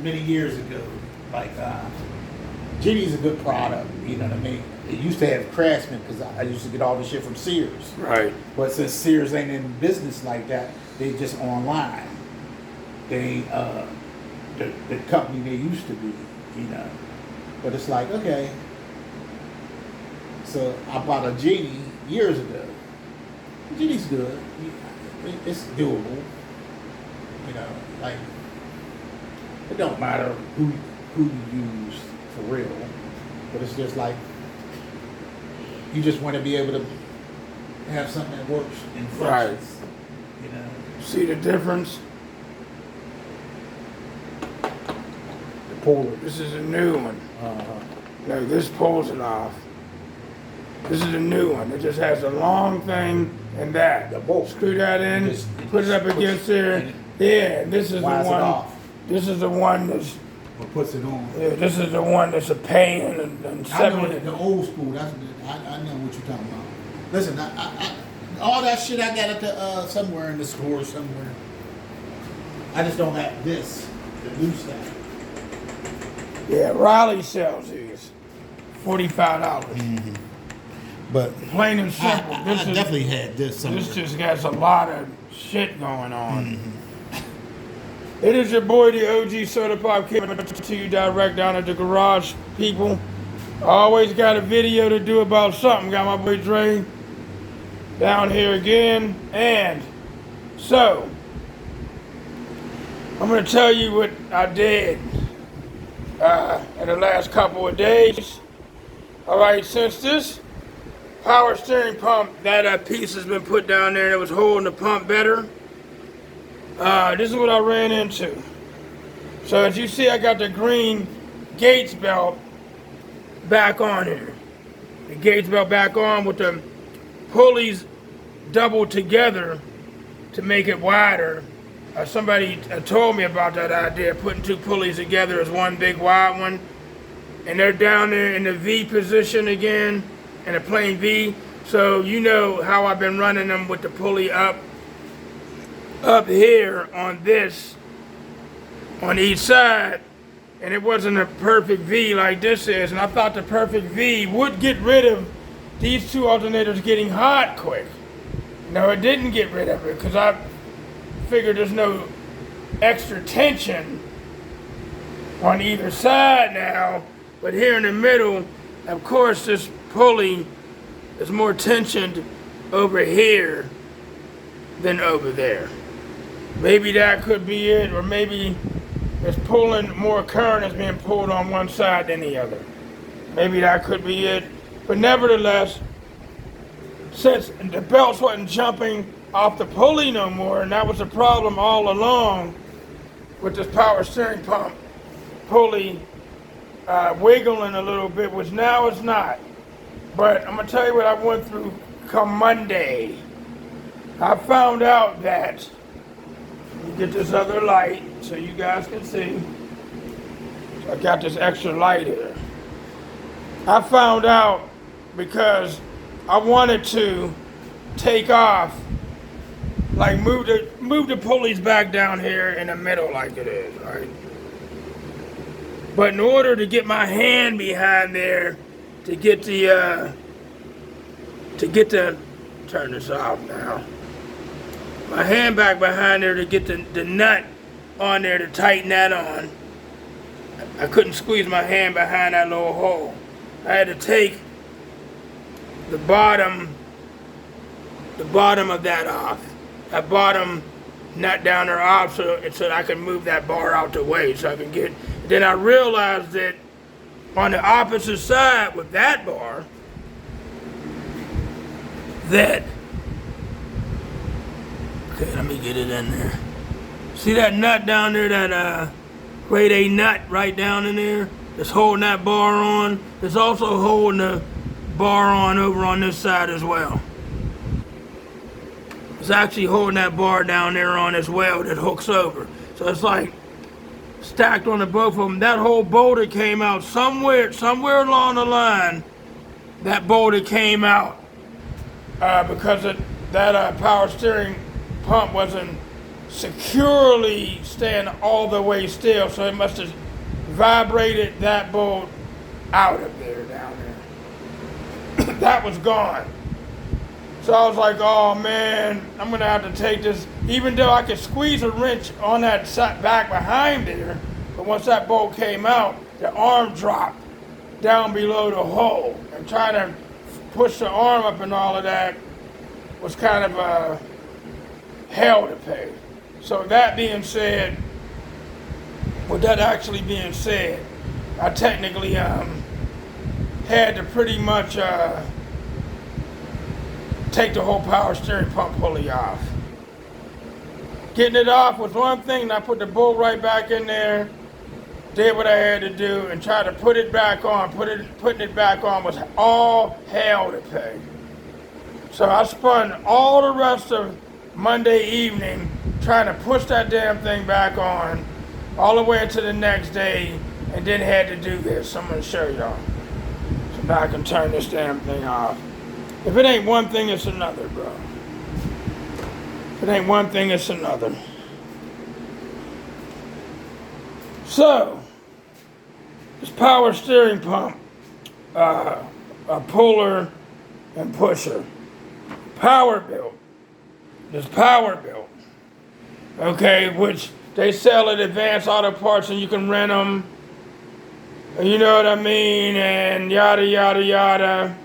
many years ago. Like, Jenny's a good product, you know what I mean? It used to have Craftsman because I used to get all the shit from Sears. Right. But since Sears ain't in business like that, they just online. They the company they used to be, you know. But it's like, okay. So I bought a Genie years ago. Genie's good. It's doable. You know, like it don't matter who you use for real. But it's just like you just want to be able to have something that works and functions. Right. You know. See the difference? The puller. This is a new one. No, this pulls it off. This is a new one. It just has a long thing and that. The bolt. Screw that in, put it up against there. Yeah, this is the one. This is the one that's. What puts it on? Yeah, this is the one that's a pain and I know the old school. That's I know what you're talking about. Listen, I all that shit I got at the somewhere in the store somewhere. I just don't have this, the new stuff. Yeah, Riley sells these, $45. Mm-hmm. But plain and simple. I definitely had this somewhere. This just has a lot of shit going on. Mm-hmm. It is your boy, the OG Soda Pop, coming to you direct down at the garage, people. Always got a video to do about something. Got my boy Dre down here again. And so, I'm going to tell you what I did in the last couple of days. All right, since this power steering pump, that piece has been put down there that was holding the pump better. This is what I ran into. So as you see, I got the green Gates belt back on here. The Gates belt back on with the pulleys doubled together to make it wider. Somebody told me about that idea, putting two pulleys together as one big wide one. And they're down there in the V position again, in a plain V. So you know how I've been running them with the pulley up here on this, on each side, and it wasn't a perfect V like this is, and I thought the perfect V would get rid of these two alternators getting hot quick. No, it didn't get rid of it, because I figured there's no extra tension on either side now, but here in the middle, of course, this pulley is more tensioned over here than over there. Maybe that could be it, or maybe it's pulling more current is being pulled on one side than the other. Maybe that could be it. But nevertheless, since the belts wasn't jumping off the pulley no more, and that was a problem all along with this power steering pump pulley wiggling a little bit, which now it's not. But I'm gonna tell you what I went through come Monday. I found out that, let me get this other light so you guys can see. So I got this extra light here. I found out because I wanted to take off, like move the pulleys back down here in the middle like it is, right? But in order to get my hand behind there to get the turn this off now. My hand back behind there to get the nut on there to tighten that on. I couldn't squeeze my hand behind that little hole. I had to take the bottom of that off. That bottom nut down there off so that I can move that bar out the way so I can get. Then I realized that on the opposite side with that bar, that, okay, let me get it in there. See that nut down there, that grade A nut right down in there? That's holding that bar on. It's also holding the bar on over on this side as well. It's actually holding that bar down there on as well that hooks over. So it's like stacked on the both of them. That whole boulder came out somewhere along the line. That boulder came out because that power steering pump wasn't securely staying all the way still, so it must have vibrated that bolt out of there, down there. That was gone. So I was like, oh man, I'm gonna have to take this, even though I could squeeze a wrench on that back behind there, but once that bolt came out, the arm dropped down below the hole, and trying to push the arm up and all of that was kind of hell to pay. So that being said, with that actually being said, I technically had to pretty much take the whole power steering pump pulley off. Getting it off was one thing, and I put the bolt right back in there, did what I had to do, and tried to put it back on. Putting it back on was all hell to pay. So I spun all the rest of Monday evening trying to push that damn thing back on, all the way into the next day, and then had to do this. I'm gonna show y'all. So now I can turn this damn thing off. If it ain't one thing, it's another, bro. If it ain't one thing, it's another. So, this power steering pump, a puller and pusher, power built. This power built. Okay, which they sell at Advanced Auto Parts, and you can rent them. You know what I mean? And yada, yada, yada.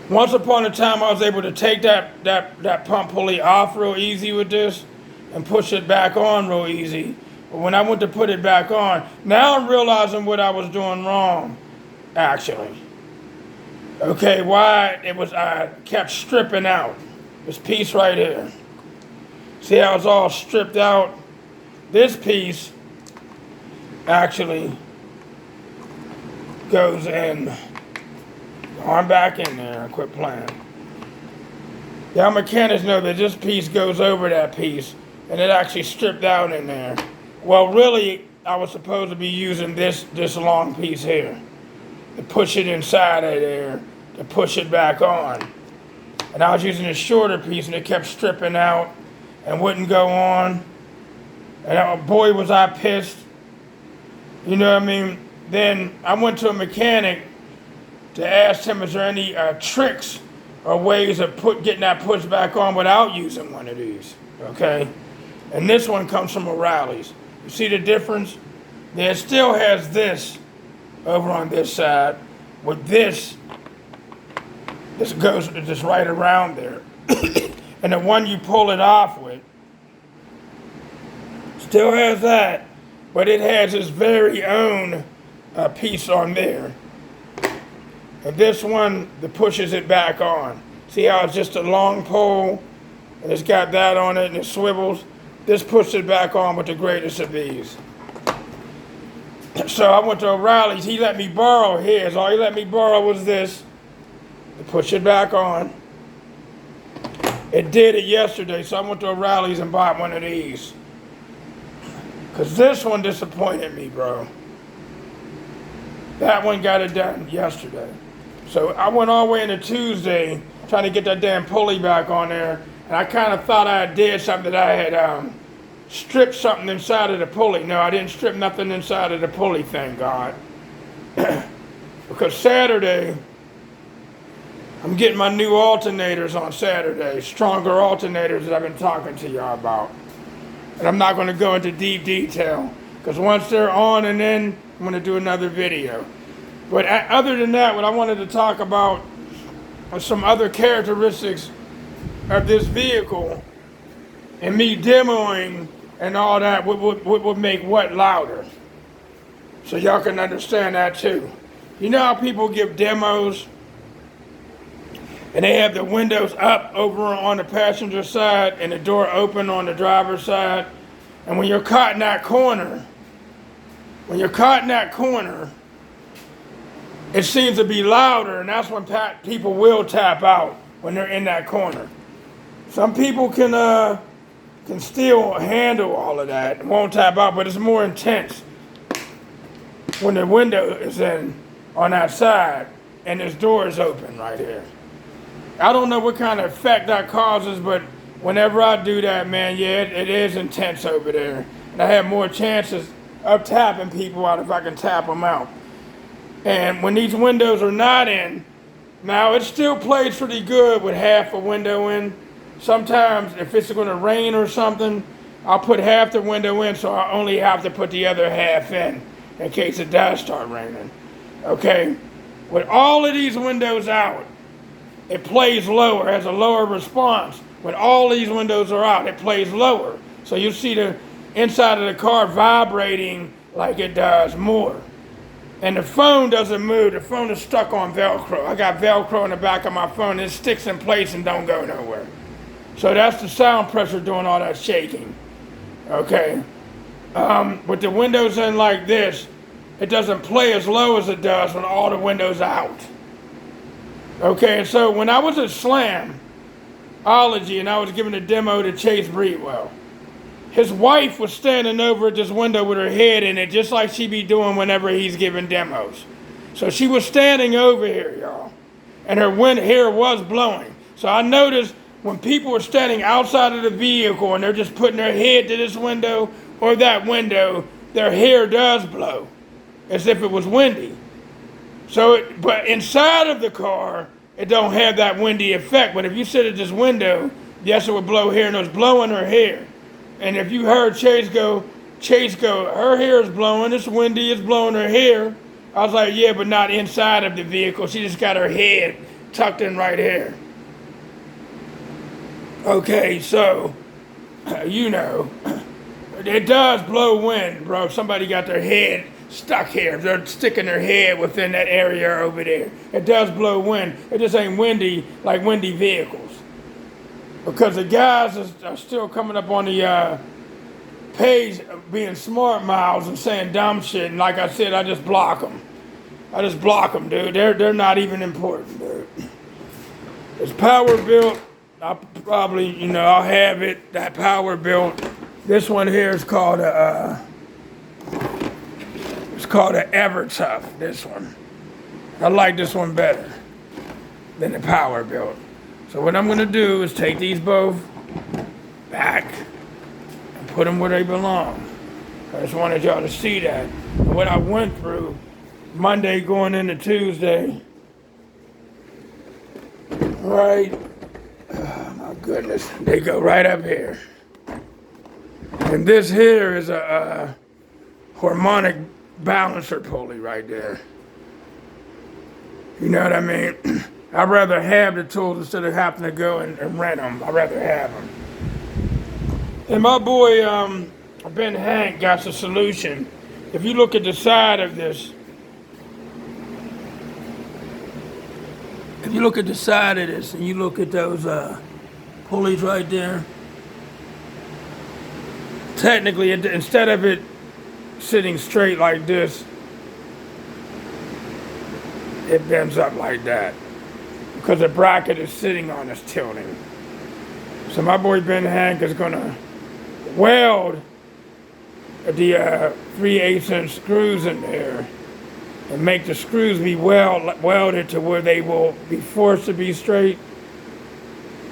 Once upon a time, I was able to take that pump pulley off real easy with this and push it back on real easy. But when I went to put it back on, now I'm realizing what I was doing wrong, actually. Okay, why it was, I kept stripping out this piece right here. See how it's all stripped out? This piece actually goes in. I'm back in there, quit playing. Y'all mechanics know that this piece goes over that piece, and it actually stripped out in there. Well, really, I was supposed to be using this long piece here to push it inside of there, to push it back on. And I was using a shorter piece, and it kept stripping out and wouldn't go on. And oh, boy, was I pissed. You know what I mean? Then I went to a mechanic to ask him, is there any tricks or ways of getting that pushed back on without using one of these, okay? And this one comes from O'Reilly's. You see the difference? Yeah, it still has this over on this side. With this goes just right around there. And the one you pull it off with still has that, but it has its very own piece on there. And this one that pushes it back on. See how it's just a long pole and it's got that on it and it swivels? This pushes it back on with the greatest of ease. So I went to O'Reilly's. He let me borrow his. All he let me borrow was this to push it back on. It did it yesterday, so I went to O'Reilly's and bought one of these. Because this one disappointed me, bro. That one got it done yesterday. So I went all the way into Tuesday trying to get that damn pulley back on there. And I kind of thought I did something, that I had stripped something inside of the pulley. No, I didn't strip nothing inside of the pulley, thank God. Because Saturday, I'm getting my new alternators on Saturday. Stronger alternators that I've been talking to y'all about. And I'm not going to go into deep detail. Because once they're on and in, I'm going to do another video. But other than that, what I wanted to talk about are some other characteristics of this vehicle, and me demoing and all that would make what louder. So y'all can understand that too. You know how people give demos and they have the windows up over on the passenger side and the door open on the driver's side? And when you're caught in that corner, it seems to be louder, and that's when people will tap out, when they're in that corner. Some people can still handle all of that and won't tap out, but it's more intense when the window is in on that side and this door is open right here. I don't know what kind of effect that causes, but whenever I do that, man, yeah, it is intense over there. And I have more chances of tapping people out if I can tap them out. And when these windows are not in, now it still plays pretty good with half a window in. Sometimes if it's going to rain or something, I'll put half the window in so I only have to put the other half in case it does start raining. Okay? With all of these windows out, it plays lower, has a lower response. When all these windows are out, it plays lower. So you see the inside of the car vibrating like it does more. And the phone doesn't move. The phone is stuck on Velcro. I got Velcro in the back of my phone. It sticks in place and don't go nowhere. So that's the sound pressure doing all that shaking. Okay. With the windows in like this, it doesn't play as low as it does when all the windows out. Okay, and so when I was at Slamology and I was giving a demo to Chase Breedwell, his wife was standing over at this window with her head in it, just like she be doing whenever he's giving demos. So she was standing over here, y'all, and her hair was blowing. So I noticed when people were standing outside of the vehicle and they're just putting their head to this window or that window, their hair does blow, as if it was windy. But inside of the car, it don't have that windy effect. But if you sit at this window, yes, it would blow hair, and it was blowing her hair. And if you heard Chase go, her hair is blowing, it's windy, it's blowing her hair. I was like, yeah, but not inside of the vehicle. She just got her head tucked in right here. Okay, so, you know, it does blow wind, bro. Somebody got their head stuck here. They're sticking their head within that area over there. It does blow wind. It just ain't windy like windy vehicles. Because the guys are still coming up on the page being smart mouths and saying dumb shit. And like I said, I just block them. Dude. They're not even important, dude. It's Power Built. I'll probably, I'll have it. That Power Built. This one here is called it's called an Evertough, this one. I like this one better than the Power Built. So what I'm going to do is take these both back and put them where they belong. I just wanted y'all to see that. And what I went through Monday going into Tuesday. Right. Oh my goodness. They go right up here. And this here is a harmonic balancer pulley right there. You know what I mean? I'd rather have the tools instead of having to go and rent them. I'd rather have them. And my boy, Ben Hank, got the solution. If you look at the side of this, and you look at those pulleys right there, technically, instead of it sitting straight like this, it bends up like that. Because the bracket is sitting on is tilting. So my boy Ben Hank is gonna weld the 3/8" screws in there and make the screws be welded to where they will be forced to be straight.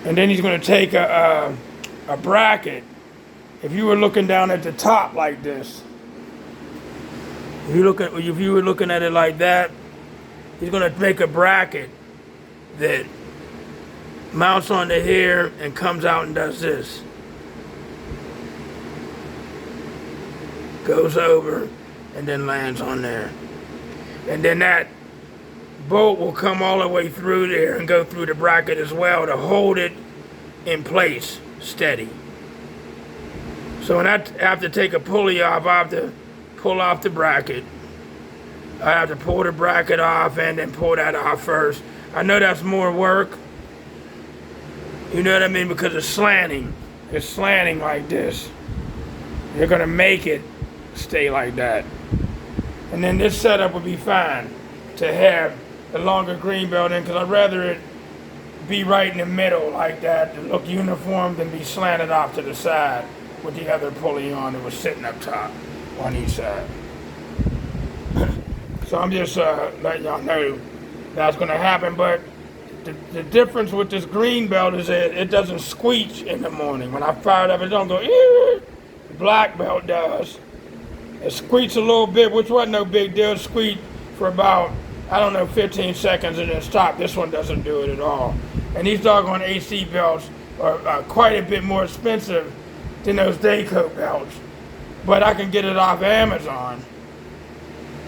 And then he's gonna take a bracket. If you were looking down at the top like this, if you were looking at it like that, he's gonna make a bracket that mounts onto here and comes out and does this. Goes over and then lands on there. And then that bolt will come all the way through there and go through the bracket as well to hold it in place, steady. So when I have to take a pulley off, I have to pull off the bracket. I have to pull the bracket off and then pull that off first. I know that's more work. You know what I mean? Because it's slanting. It's slanting like this. You're gonna make it stay like that. And then this setup would be fine to have the longer green belt in, because I'd rather it be right in the middle like that to look uniform than be slanted off to the side with the other pulley on that was sitting up top on each side. So I'm just letting y'all know that's going to happen. But the difference with this green belt is that it doesn't squeak in the morning. When I fire it up, it don't go, "Ee." The black belt does. It squeaks a little bit, which wasn't no big deal. It squeaked for about, I don't know, 15 seconds and then stopped. This one doesn't do it at all. And these doggone AC belts are quite a bit more expensive than those Dayco belts. But I can get it off Amazon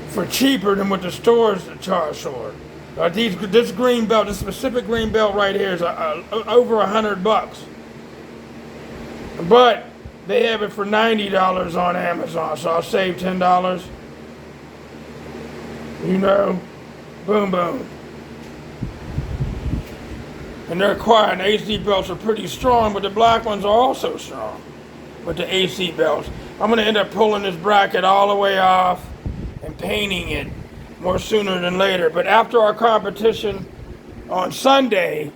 for cheaper than what the stores charge for it. This green belt, this specific green belt right here is over $100. But they have it for $90 on Amazon, so I'll save $10. You know, boom, boom. And they're quiet. And AC belts are pretty strong, but the black ones are also strong. With the AC belts, I'm going to end up pulling this bracket all the way off and painting it more sooner than later. But after our competition on Sunday,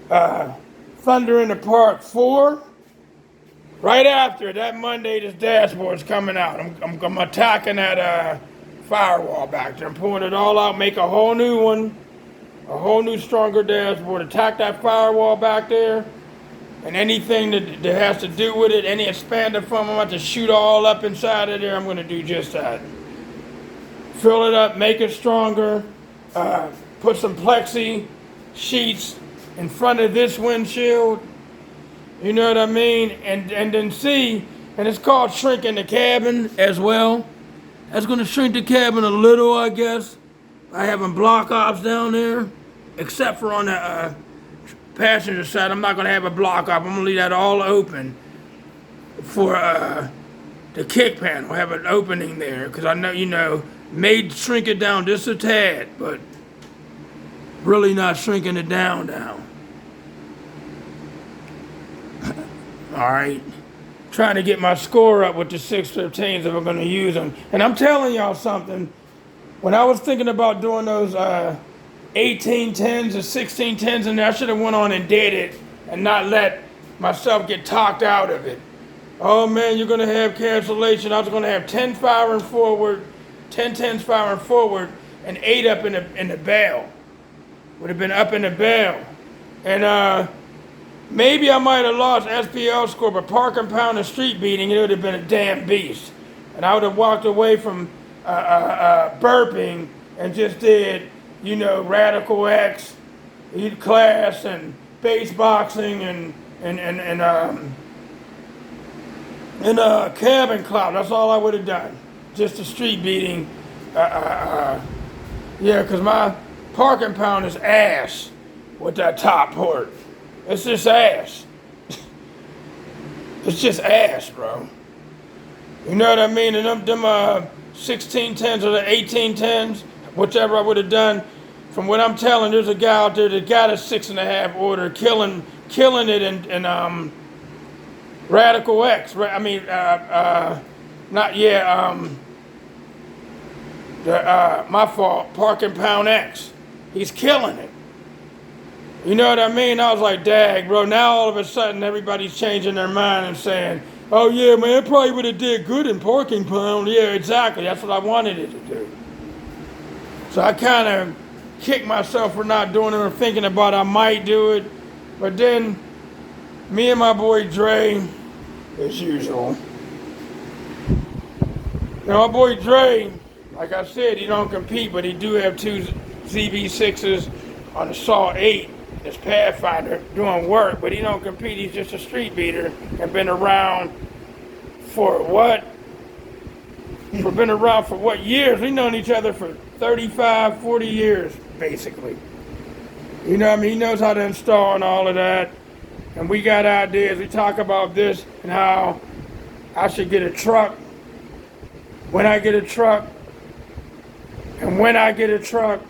Thunder in the Park 4, right after that Monday, this dashboard's coming out. I'm attacking that firewall back there. I'm pulling it all out, make a whole new one, a whole new stronger dashboard, attack that firewall back there, and anything that has to do with it, any expander foam, I'm about to shoot all up inside of there. I'm going to do just that. Fill it up, make it stronger, put some plexi sheets in front of this windshield, you know what I mean? And then see, and it's called shrinking the cabin as well. That's going to shrink the cabin a little, I guess, by having block ops down there, except for on the passenger side. I'm not going to have a block op. I'm going to leave that all open for the kick panel. Have an opening there, because I know, you know, may shrink it down just a tad, but really not shrinking it down. All right. Trying to get my score up with the 615s if I'm going to use them. And I'm telling y'all something. When I was thinking about doing those 1810s and 1610s in there, I should have went on and did it and not let myself get talked out of it. Oh man, you're going to have cancellation. I was going to have 10 firing forward, 10 10s firing forward, and 8 up in the bell. Would have been up in the bell. And maybe I might have lost SPL score, but park and pound and street beating, it would have been a damn beast. And I would have walked away from burping and just did, you know, Radical X, class, and base boxing, and cabin clout. That's all I would have done. Just the street beating. Yeah, because my park and pound is ass with that top port. It's just ass. It's just ass, bro. You know what I mean? And them 1610s or the 1810s, whichever I would have done, from what I'm telling, there's a guy out there that got a 6.5 order, killing it in Radical X. I mean, my fault, Park and Pound X. He's killing it. You know what I mean? I was like, dag, bro. Now all of a sudden everybody's changing their mind and saying, oh yeah, man, it probably would have did good in parking pound. Yeah, exactly. That's what I wanted it to do. So I kind of kicked myself for not doing it or thinking about I might do it. But then me and my boy Dre, as usual. You know, my boy Dre, like I said, he don't compete, but he do have 2 ZB6s on the Saw 8. This Pathfinder doing work, but he don't compete. He's just a street beater and been around for what? Been around for what years? We've known each other for 35, 40 years, basically. You know what I mean? He knows how to install and all of that. And we got ideas. We talk about this and how I should get a truck. When I get a truck. And when I get a truck,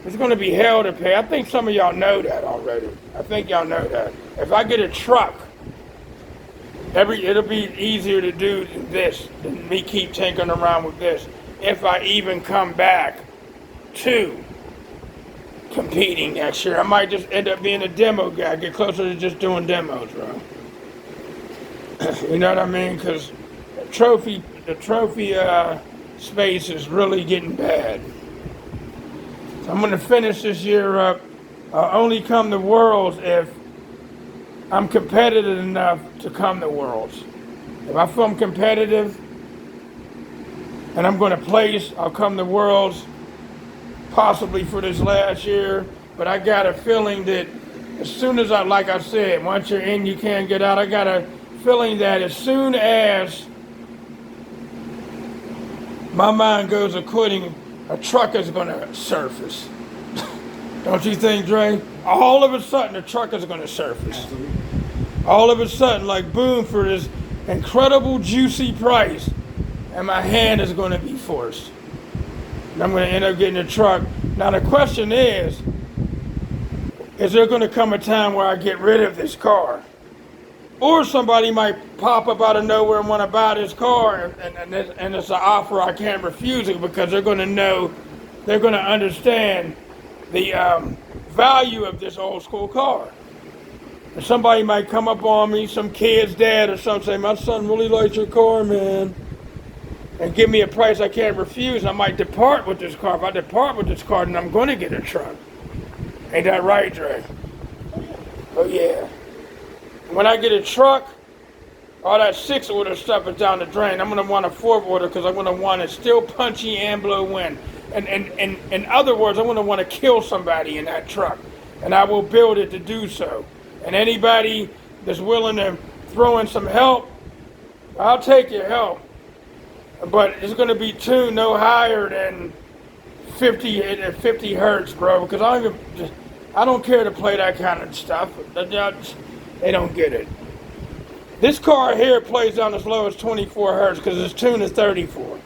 it's going to be hell to pay. I think some of y'all know that already. I think y'all know that. If I get a truck, it'll be easier to do than this, than me keep tinkering around with this. If I even come back to competing next year, I might just end up being a demo guy, get closer to just doing demos, bro. You know what I mean? Because the trophy space is really getting bad. So I'm going to finish this year up I'll only come to Worlds if I'm competitive enough to come to Worlds. If I feel I'm competitive and I'm going to place, I'll come to Worlds, possibly for this last year. But I got a feeling that as soon as like I said, once you're in, you can't get out. I got a feeling that as soon as my mind goes a quitting, a truck is going to surface. Don't you think, Dre? All of a sudden, a truck is going to surface. Absolutely. All of a sudden, like boom, for this incredible juicy price, and my hand is going to be forced. And I'm going to end up getting a truck. Now the question is there going to come a time where I get rid of this car? Or somebody might pop up out of nowhere and want to buy this car, and it's an offer I can't refuse it, because they're going to know, they're going to understand the value of this old school car. And somebody might come up on me, some kid's dad or something, say, my son really likes your car, man, and give me a price I can't refuse. I might depart with this car. If I depart with this car, then I'm going to get a truck. Ain't that right, Dre? Oh yeah. When I get a truck, all that 6-order stuff is down the drain. I'm going to want a 4-order, because I'm going to want it still punchy and blow wind. And in other words, I'm going to want to kill somebody in that truck. And I will build it to do so. And anybody that's willing to throw in some help, I'll take your help. But it's going to be tuned no higher than 50 hertz, bro. Because I don't care to play that kind of stuff. They don't get it. This car here plays down as low as 24 hertz because its tune is 34.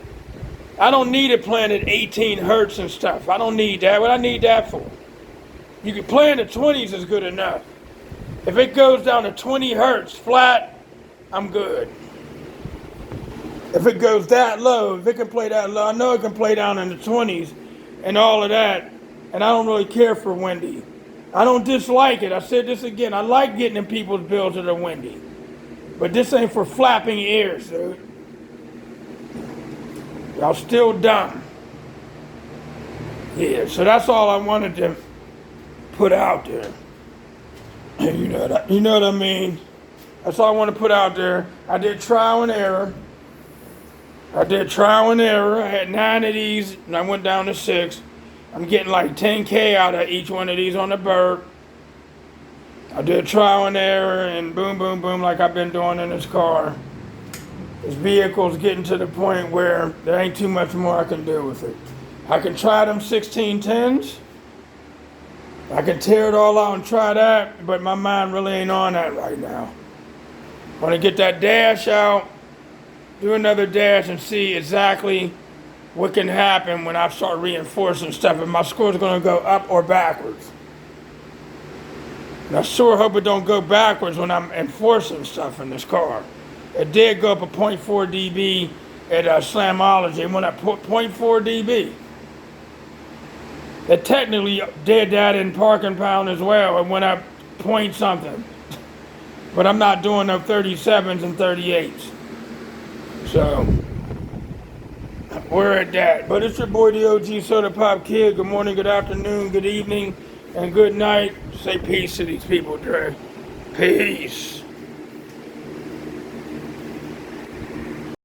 I don't need it playing at 18 hertz and stuff. I don't need that. What I need that for? You can play in the 20s is good enough. If it goes down to 20 hertz flat, I'm good. If it goes that low, if it can play that low, I know it can play down in the 20s and all of that, and I don't really care for windy. I don't dislike it. I said this again. I like getting in people's bills that are windy. But this ain't for flapping ears, dude. Y'all still dumb. Yeah, so that's all I wanted to put out there. You know what I mean? That's all I want to put out there. I did trial and error. I had 9 of these, and I went down to 6. I'm getting like 10K out of each one of these on the bird. I did trial and error, and boom, boom, boom, like I've been doing in this car. This vehicle's getting to the point where there ain't too much more I can do with it. I can try them 1610s. I can tear it all out and try that, but my mind really ain't on that right now. I want to get that dash out, do another dash, and see exactly what can happen when I start reinforcing stuff, and my score's going to go up or backwards. And I sure hope it don't go backwards when I'm enforcing stuff in this car. It did go up a 0.4 dB at Slamology. It went up 0.4 dB. It technically did that in Parking Pound as well. It went up point something. But I'm not doing no 37s and 38s. So, we're at that. But it's your boy, the OG Soda Pop Kid. Good morning, good afternoon, good evening, and good night. Say peace to these people, Dre. Peace.